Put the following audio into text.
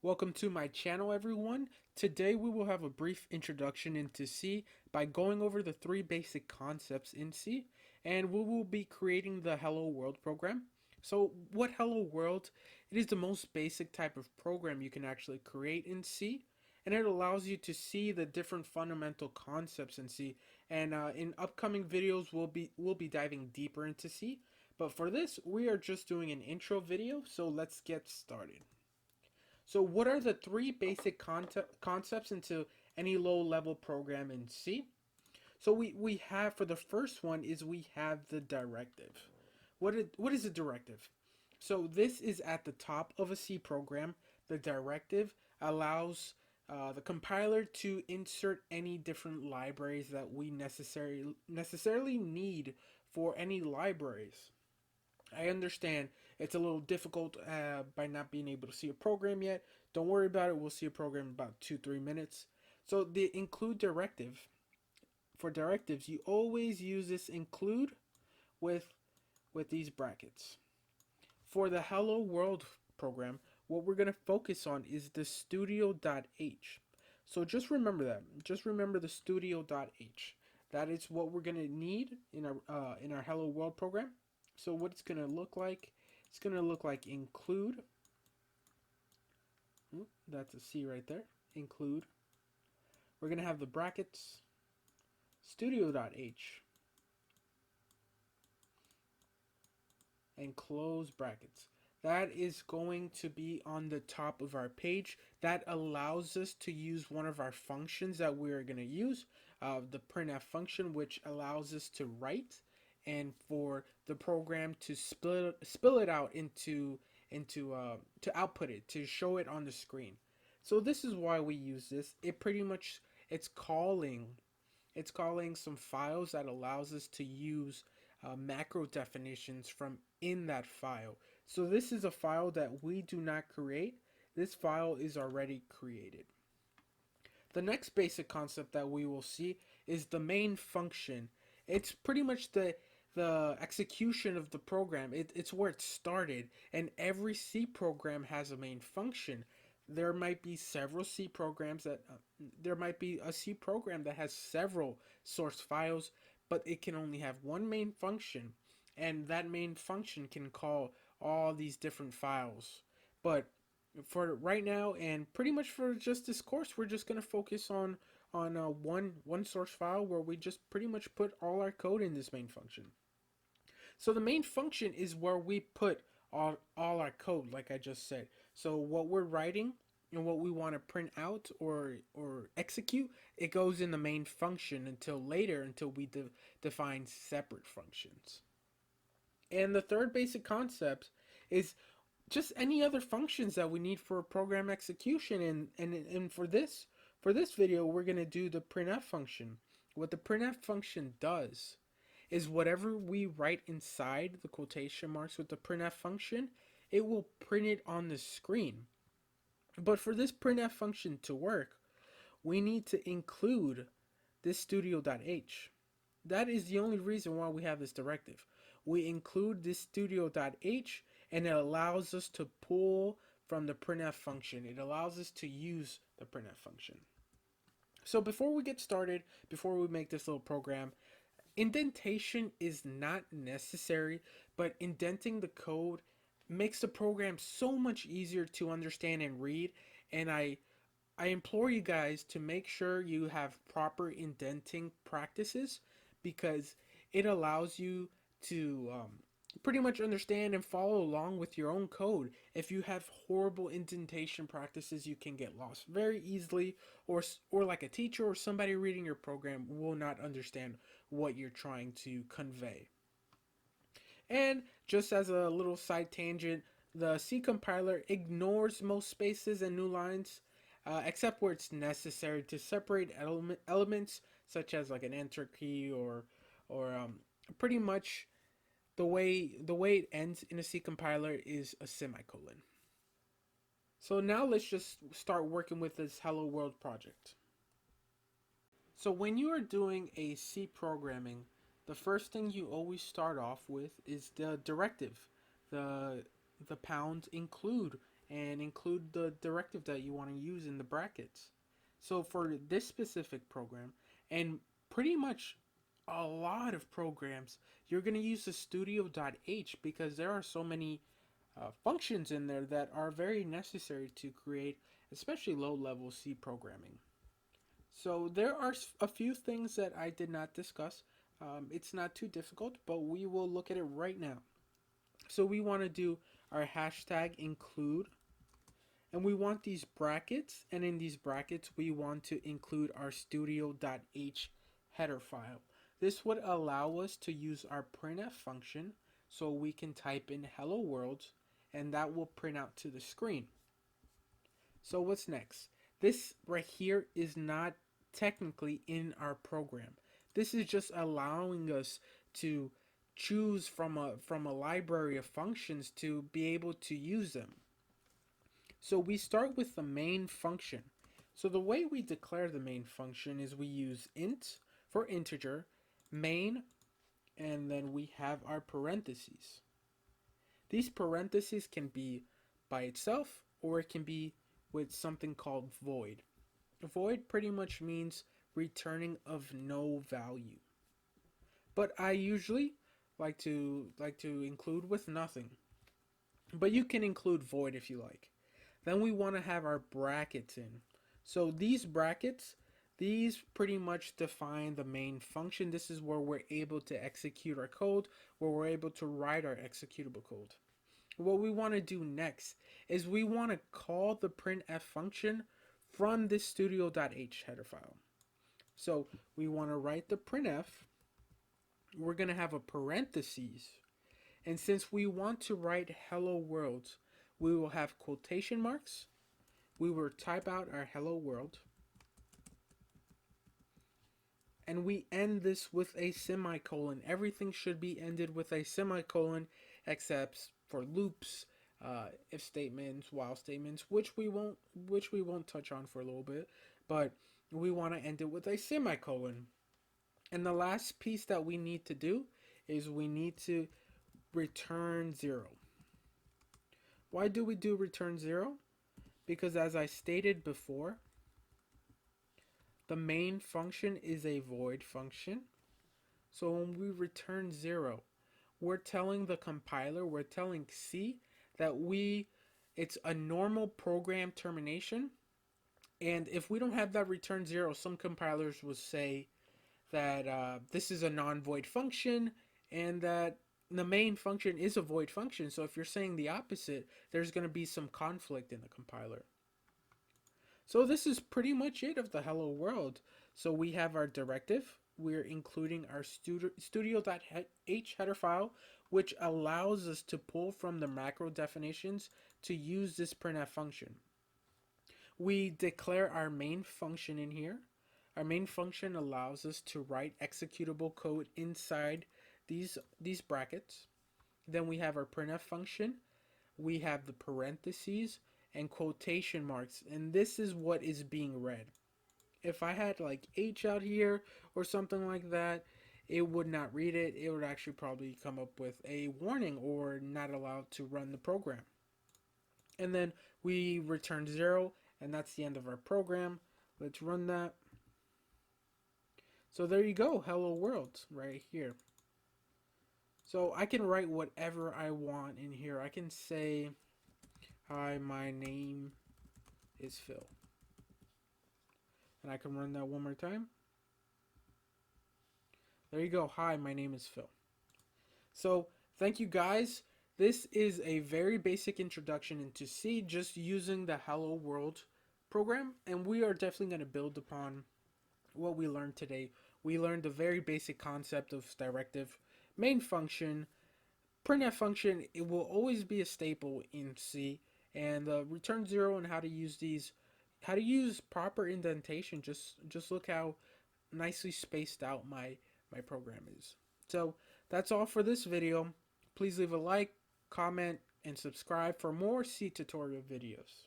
Welcome to my channel, everyone. Today we will have a brief introduction into C by going over the three basic concepts in C, and we will be creating the Hello World program. So what Hello World? It is the most basic type of program you can actually create in C, and it allows you to see the different fundamental concepts in C. And in upcoming videos, we'll be diving deeper into C. But for this, we are just doing an intro video, so let's get started. So what are the three basic concepts into any low-level program in C? So we have, for the first one, is we have the directive. What is a directive? So this is at the top of a C program. The directive allows the compiler to insert any different libraries that we necessarily need for any libraries. I understand it's a little difficult by not being able to see a program yet. Don't worry about it. We'll see a program in about 2-3 minutes. So the include directive, for directives, you always use this include with these brackets. For the Hello World program, what we're going to focus on is the studio.h. So just remember that. Just remember the studio.h. That is what we're going to need in our Hello World program. So what it's going to look like, it's going to look like include. That's a C right there. Include. We're going to have the brackets, studio.h, and close brackets. That is going to be on the top of our page. That allows us to use one of our functions that we're going to use, the printf function, which allows us to write and for the program to spill it out into to output it, to show it on the screen. So this is why we use this. It pretty much it's calling some files that allows us to use macro definitions from in that file. So this is a file that we do not create. This file is already created. The next basic concept that we will see is the main function. It's pretty much the execution of the program. It's where it started, and every C program has a main function. There might be several C programs that there might be a C program that has several source files, but it can only have one main function, and that main function can call all these different files. But for right now, and pretty much for just this course, we're just gonna focus on one source file where we just pretty much put all our code in this main function. So the main function is where we put all our code, like I just said. So what we're writing and what we want to print out or execute, it goes in the main function until later, until we define separate functions. And the third basic concept is just any other functions that we need for program execution. And for this video, we're going to do the printf function. What the printf function does is whatever we write inside the quotation marks with the printf function, it will print it on the screen. But for this printf function to work, we need to include this studio.h. That is the only reason why we have this directive. We include this studio.h, and it allows us to pull from the printf function. It allows us to use the printf function. So before we get started, before we make this little program, indentation is not necessary, but indenting the code makes the program so much easier to understand and read. And I implore you guys to make sure you have proper indenting practices, because it allows you to pretty much understand and follow along with your own code. If you have horrible indentation practices, you can get lost very easily, or like a teacher or somebody reading your program will not understand what you're trying to convey. And just as a little side tangent, the C compiler ignores most spaces and new lines, except where it's necessary to separate elements, such as like an enter key or pretty much the way it ends in a C compiler is a semicolon. So now let's just start working with this Hello World project. So when you are doing a C programming, the first thing you always start off with is the directive, the pound include. and include the directive that you want to use in the brackets. So for this specific program, and pretty much a lot of programs, you're going to use the studio.h because there are so many functions in there that are very necessary to create, especially low level C programming. So there are a few things that I did not discuss. It's not too difficult, but we will look at it right now. So we want to do our hashtag include, and we want these brackets, and in these brackets we want to include our studio.h header file. This would allow us to use our printf function, so we can type in hello world and that will print out to the screen. So what's next? This right here is not technically in our program. This is just allowing us to choose from a library of functions to be able to use them. So we start with the main function. So the way we declare the main function is we use int for integer, main, and then we have our parentheses. These parentheses can be by itself or it can be with something called void. Void pretty much means returning of no value. But I usually like to include with nothing. But you can include void if you like. Then we want to have our brackets in. So these brackets, these pretty much define the main function. This is where we're able to execute our code, where we're able to write our executable code. What we want to do next is we want to call the printf function from this studio.h header file. So we want to write the printf. We're going to have a parentheses. And since we want to write hello world, we will have quotation marks. We will type out our hello world. And we end this with a semicolon. Everything should be ended with a semicolon except for loops, if statements, while statements, which we won't touch on for a little bit, but we want to end it with a semicolon. And the last piece that we need to do is we need to return 0. Why do we do return 0? Because as I stated before, the main function is a void function. So when we return 0, we're telling the compiler, we're telling C that it's a normal program termination. And if we don't have that return 0, some compilers will say that this is a non-void function and that the main function is a void function. So if you're saying the opposite, there's going to be some conflict in the compiler. So this is pretty much it of the hello world. So we have our directive. We're including our studio.h header file, which allows us to pull from the macro definitions to use this printf function. We declare our main function in here. Our main function allows us to write executable code inside these brackets. Then we have our printf function. We have the parentheses and quotation marks, and this is what is being read. If I had like H out here or something like that, it would not read it. It would actually probably come up with a warning or not allowed to run the program. And then we return 0, and that's the end of our program. Let's run that. So there you go, hello world right here. So I can write whatever I want in here. I can say, hi, my name is Phil. And I can run that one more time. There you go. Hi, my name is Phil. So thank you guys. This is a very basic introduction into C, just using the hello world program. And we are definitely going to build upon what we learned today. We learned the very basic concept of directive, main function, printf function. It will always be a staple in C. And return 0 and how to use these, how to use proper indentation. Just look how nicely spaced out my program is. So that's all for this video. Please leave a like, comment, and subscribe for more C tutorial videos.